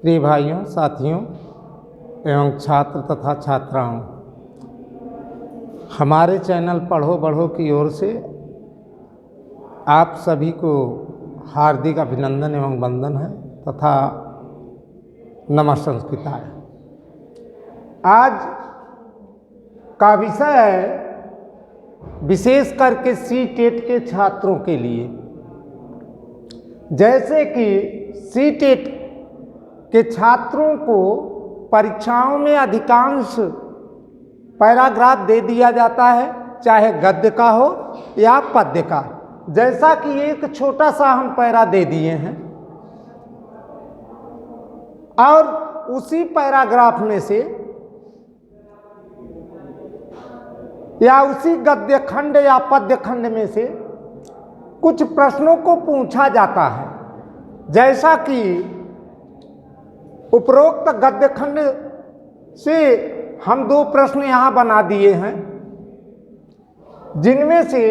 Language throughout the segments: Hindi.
प्रिय भाइयों, साथियों एवं छात्र तथा छात्राओं, हमारे चैनल पढ़ो बढ़ो की ओर से आप सभी को हार्दिक अभिनंदन एवं वंदन है तथा नमस्कार। आज का विषय है विशेष करके सी-टेट के छात्रों के लिए। जैसे कि सी-टेट के छात्रों को परीक्षाओं में अधिकांश पैराग्राफ दे दिया जाता है, चाहे गद्य का हो या पद्य का। जैसा कि एक छोटा सा हम पैरा दे दिए हैं और उसी पैराग्राफ में से या उसी गद्य खंड या पद्य खंड में से कुछ प्रश्नों को पूछा जाता है। जैसा कि उपरोक्त गद्य खंड से हम दो प्रश्न यहाँ बना दिए हैं, जिनमें से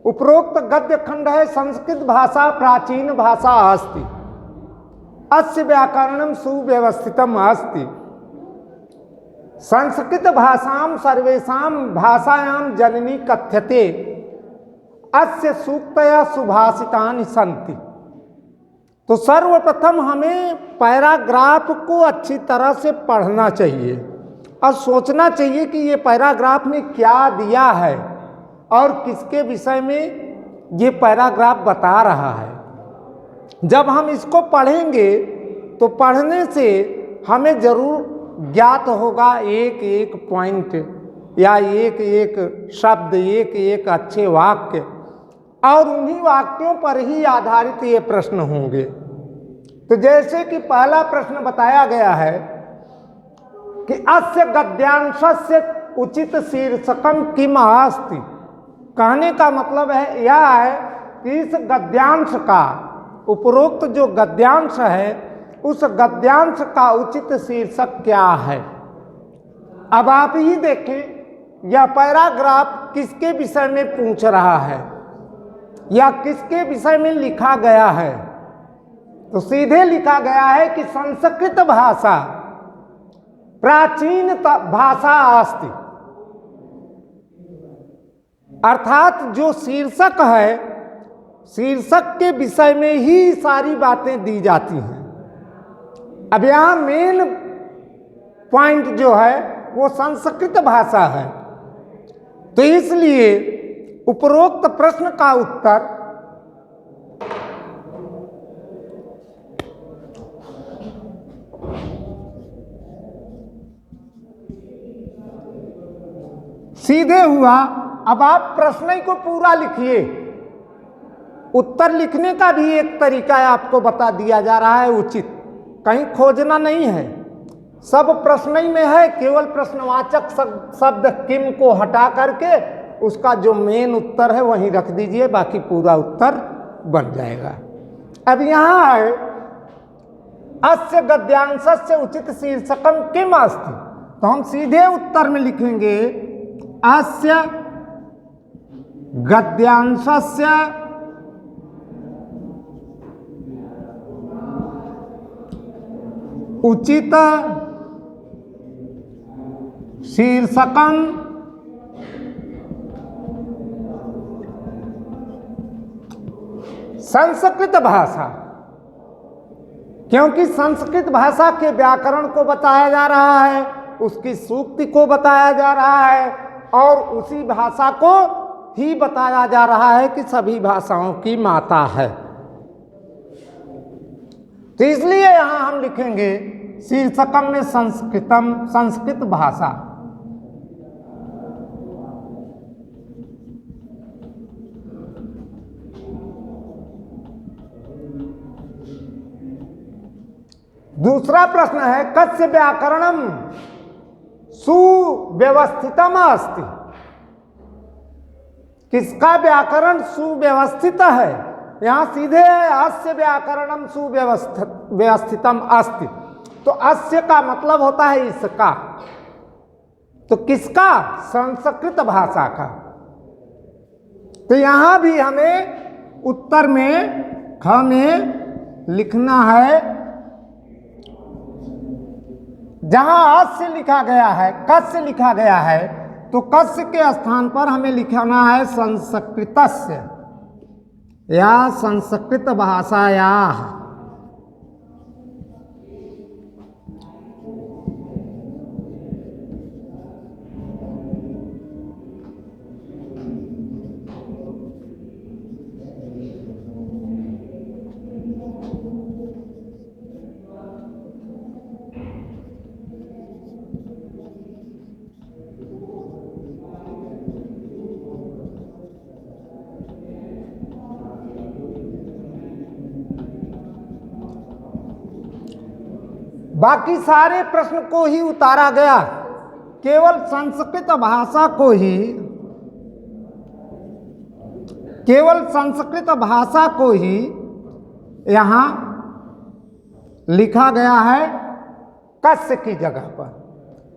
उपरोक्त गद्य खंड है संस्कृत भाषा प्राचीन भाषा अस्ति, अस्य व्याकरणम सुव्यवस्थितम अस्ति, संस्कृत भाषां सर्वेषां भाषायां जननी कथ्यते, अस्य सूक्तया सुभाषितानि सन्ति। तो सर्वप्रथम हमें पैराग्राफ को अच्छी तरह से पढ़ना चाहिए और सोचना चाहिए कि ये पैराग्राफ में क्या दिया है और किसके विषय में ये पैराग्राफ बता रहा है। जब हम इसको पढ़ेंगे तो पढ़ने से हमें जरूर ज्ञात होगा एक एक पॉइंट या एक एक शब्द, एक एक अच्छे वाक्य, और उन्हीं वाक्यों पर ही आधारित ये प्रश्न होंगे। तो जैसे कि पहला प्रश्न बताया गया है कि अस्य गद्यांशस्य उचित शीर्षकम किम अस्ति। कहने का मतलब है यह है कि इस गद्यांश का, उपरोक्त जो गद्यांश है, उस गद्यांश का उचित शीर्षक क्या है। अब आप ही देखें यह पैराग्राफ किसके विषय में पूछ रहा है या किसके विषय में लिखा गया है। तो सीधे लिखा गया है कि संस्कृत भाषा प्राचीन भाषा अस्ति, अर्थात जो शीर्षक है, शीर्षक के विषय में ही सारी बातें दी जाती हैं। अब यहाँ मेन पॉइंट जो है वो संस्कृत भाषा है। तो इसलिए उपरोक्त प्रश्न का उत्तर सीधे हुआ। अब आप प्रश्न ही को पूरा लिखिए। उत्तर लिखने का भी एक तरीका आपको बता दिया जा रहा है उचित, कहीं खोजना नहीं है, सब प्रश्न ही में है। केवल प्रश्नवाचक शब्द किम को हटा करके उसका जो मेन उत्तर है वहीं रख दीजिए, बाकी पूरा उत्तर बन जाएगा। अब यहाँ है अस्य गद्यांशस्य उचित शीर्षकम किम अस्ति। तो हम सीधे उत्तर में लिखेंगे अस्य गद्यांशस्य उचित शीर्षकम संस्कृत भाषा, क्योंकि संस्कृत भाषा के व्याकरण को बताया जा रहा है, उसकी सूक्ति को बताया जा रहा है और उसी भाषा को ही बताया जा रहा है कि सभी भाषाओं की माता है। तो इसलिए यहां हम लिखेंगे शीर्षकम में संस्कृतम, संस्कृत भाषा। दूसरा प्रश्न है कस्य व्याकरणम सुव्यवस्थितम अस्ति। किसका व्याकरण सुव्यवस्थित है। यहां सीधे है अस्य व्याकरणम सुव्यवस्थितम अस्ति। तो अस्य का मतलब होता है इसका, तो किसका, संस्कृत भाषा का। तो यहां भी हमें उत्तर में ख में लिखना है जहां अस से लिखा गया है, कस से लिखा गया है, तो कस के स्थान पर हमें लिखना है संस्कृतस्य या संस्कृत भाषायाः। बाकी सारे प्रश्न को ही उतारा गया, केवल संस्कृत भाषा को ही, केवल संस्कृत भाषा को ही यहाँ लिखा गया है कस्य की जगह पर,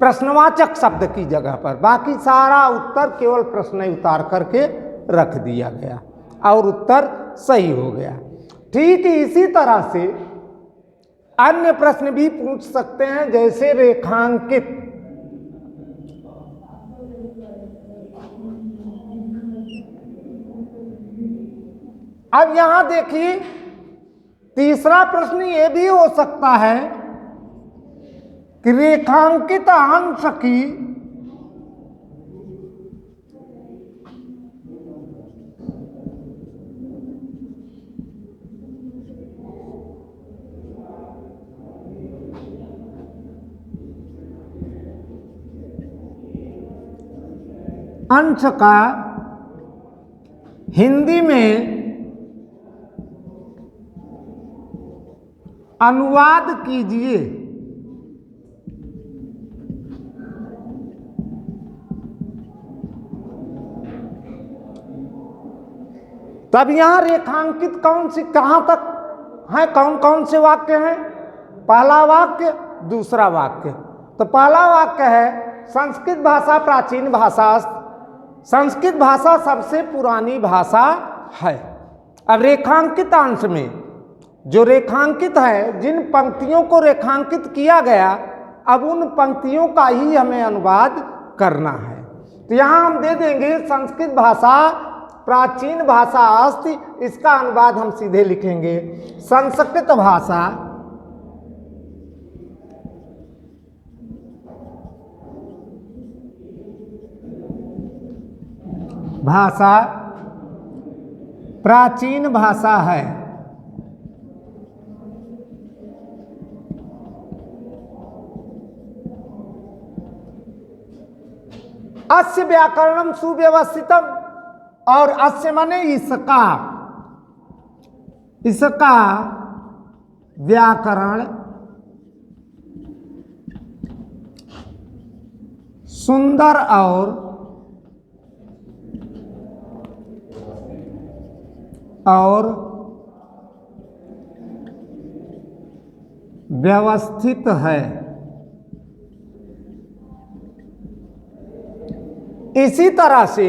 प्रश्नवाचक शब्द की जगह पर। बाकी सारा उत्तर केवल प्रश्न उतार करके रख दिया गया और उत्तर सही हो गया। ठीक इसी तरह से अन्य प्रश्न भी पूछ सकते हैं, जैसे रेखांकित। अब यहां देखिए, तीसरा प्रश्न ये भी हो सकता है कि रेखांकित अंश की अंश का हिंदी में अनुवाद कीजिए। तब यहां रेखांकित कौन सी कहां तक है, कौन कौन से वाक्य हैं? पहला वाक्य, दूसरा वाक्य। तो पहला वाक्य है संस्कृत भाषा प्राचीन भाषा, संस्कृत भाषा सबसे पुरानी भाषा है। अब रेखांकित अंश में जो रेखांकित है, जिन पंक्तियों को रेखांकित किया गया, अब उन पंक्तियों का ही हमें अनुवाद करना है। तो यहाँ हम दे देंगे संस्कृत भाषा प्राचीन भाषा अस्ति, इसका अनुवाद हम सीधे लिखेंगे संस्कृत भाषा प्राचीन भाषा है। अस्य व्याकरणम सुव्यवस्थितम, और अस्य माने इसका, इसका व्याकरण सुंदर और व्यवस्थित है। इसी तरह से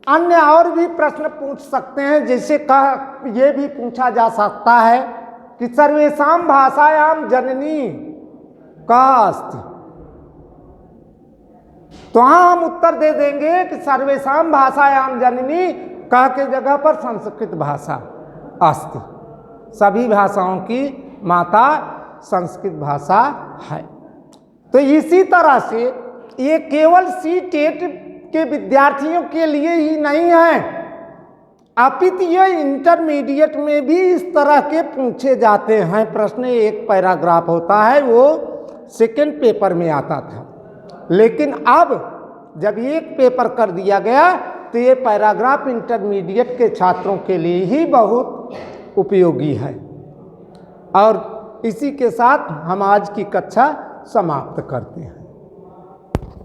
अन्य और भी प्रश्न पूछ सकते हैं, जैसे ये भी पूछा जा सकता है कि सर्वेषां भाषायां जननी का अस्ति। तो हाँ, हम उत्तर दे देंगे कि सर्वेषां भाषायां जननी का के जगह पर संस्कृत भाषा अस्ति। सभी भाषाओं की माता संस्कृत भाषा है। तो इसी तरह से ये केवल सी-टेट के विद्यार्थियों के लिए ही नहीं है, अपितु ये इंटरमीडिएट में भी इस तरह के पूछे जाते हैं प्रश्न। एक पैराग्राफ होता है, वो सेकंड पेपर में आता था, लेकिन अब जब एक पेपर कर दिया गया तो ये पैराग्राफ इंटरमीडिएट के छात्रों के लिए ही बहुत उपयोगी है। और इसी के साथ हम आज की कक्षा समाप्त करते हैं।